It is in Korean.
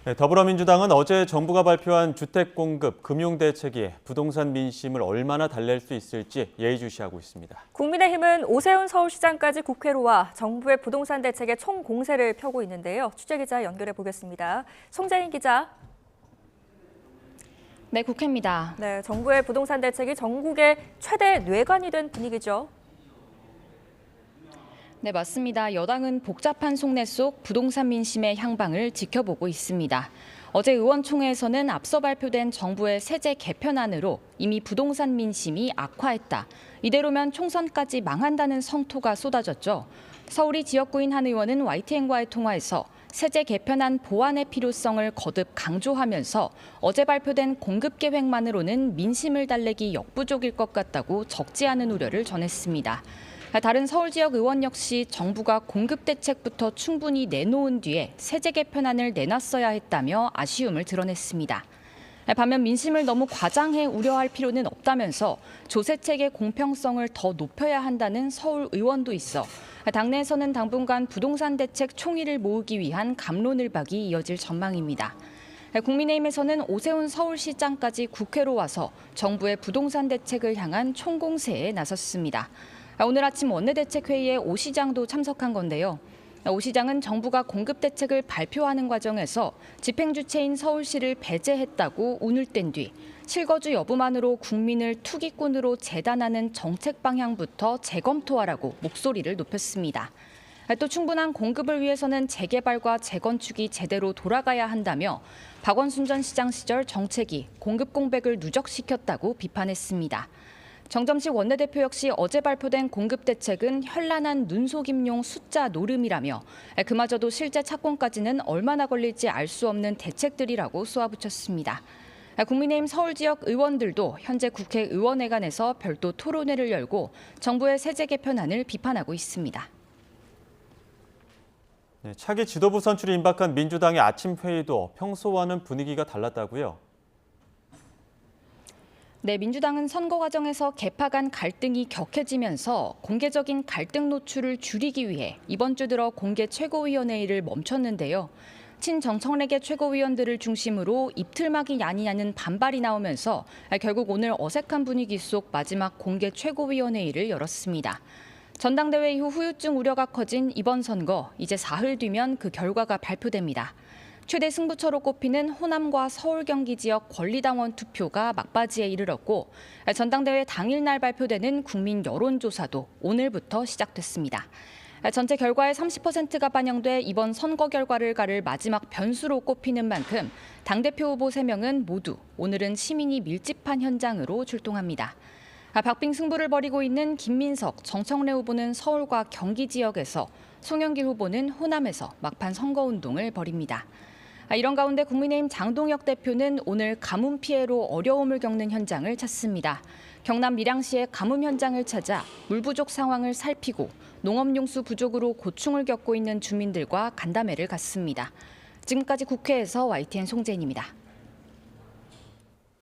네, 더불어민주당은 어제 정부가 발표한 주택 공급, 금융 대책이 부동산 민심을 얼마나 달랠 수 있을지 예의주시하고 있습니다. 국민의힘은 오세훈 서울시장까지 국회로 와 정부의 부동산 대책에 총공세를 펴고 있는데요. 취재기자 연결해 보겠습니다. 송재인 기자. 네, 국회입니다. 네, 정부의 부동산 대책이 전국의 최대 뇌관이 된 분위기죠. 네, 맞습니다. 여당은 복잡한 속내 속 부동산 민심의 향방을 지켜보고 있습니다. 어제 의원총회에서는 앞서 발표된 정부의 세제 개편안으로 이미 부동산 민심이 악화했다. 이대로면 총선까지 망한다는 성토가 쏟아졌죠. 서울이 지역구인 한 의원은 YTN과의 통화에서 세제 개편안 보완의 필요성을 거듭 강조하면서 어제 발표된 공급 계획만으로는 민심을 달래기 역부족일 것 같다고 적지 않은 우려를 전했습니다. 다른 서울 지역 의원 역시 정부가 공급 대책부터 충분히 내놓은 뒤에 세제 개편안을 내놨어야 했다며 아쉬움을 드러냈습니다. 반면 민심을 너무 과장해 우려할 필요는 없다면서 조세책의 공평성을 더 높여야 한다는 서울 의원도 있어 당내에서는 당분간 부동산 대책 총의를 모으기 위한 갑론을박이 이어질 전망입니다. 국민의힘에서는 오세훈 서울시장까지 국회로 와서 정부의 부동산 대책을 향한 총공세에 나섰습니다. 오늘 아침 원내대책회의에 오 시장도 참석한 건데요. 오 시장은 정부가 공급 대책을 발표하는 과정에서 집행주체인 서울시를 배제했다고 운을 뗀 뒤 실거주 여부만으로 국민을 투기꾼으로 재단하는 정책 방향부터 재검토하라고 목소리를 높였습니다. 또 충분한 공급을 위해서는 재개발과 재건축이 제대로 돌아가야 한다며 박원순 전 시장 시절 정책이 공급 공백을 누적시켰다고 비판했습니다. 정점식 원내대표 역시 어제 발표된 공급 대책은 현란한 눈속임용 숫자 노름이라며 그마저도 실제 착공까지는 얼마나 걸릴지 알 수 없는 대책들이라고 쏘아붙였습니다. 국민의힘 서울 지역 의원들도 현재 국회의원회관에서 별도 토론회를 열고 정부의 세제 개편안을 비판하고 있습니다. 네, 차기 지도부 선출이 임박한 민주당의 아침 회의도 평소와는 분위기가 달랐다고요? 네, 민주당은 선거 과정에서 개파 간 갈등이 격해지면서 공개적인 갈등 노출을 줄이기 위해 이번 주 들어 공개 최고위원회의를 멈췄는데요. 친정청래계 최고위원들을 중심으로 입틀막이 아니냐는 반발이 나오면서 결국 오늘 어색한 분위기 속 마지막 공개 최고위원회의를 열었습니다. 전당대회 이후 후유증 우려가 커진 이번 선거, 이제 사흘 뒤면 그 결과가 발표됩니다. 최대 승부처로 꼽히는 호남과 서울 경기 지역 권리당원 투표가 막바지에 이르렀고 전당대회 당일날 발표되는 국민 여론조사도 오늘부터 시작됐습니다. 전체 결과의 30%가 반영돼 이번 선거 결과를 가를 마지막 변수로 꼽히는 만큼 당대표 후보 3명은 모두 오늘은 시민이 밀집한 현장으로 출동합니다. 박빙 승부를 벌이고 있는 김민석, 정청래 후보는 서울과 경기 지역에서, 송영길 후보는 호남에서 막판 선거운동을 벌입니다. 이런 가운데 국민의힘 장동혁 대표는 오늘 가뭄 피해로 어려움을 겪는 현장을 찾습니다. 경남 밀양시의 가뭄 현장을 찾아 물 부족 상황을 살피고 농업용수 부족으로 고충을 겪고 있는 주민들과 간담회를 갖습니다. 지금까지 국회에서 YTN 송재인입니다.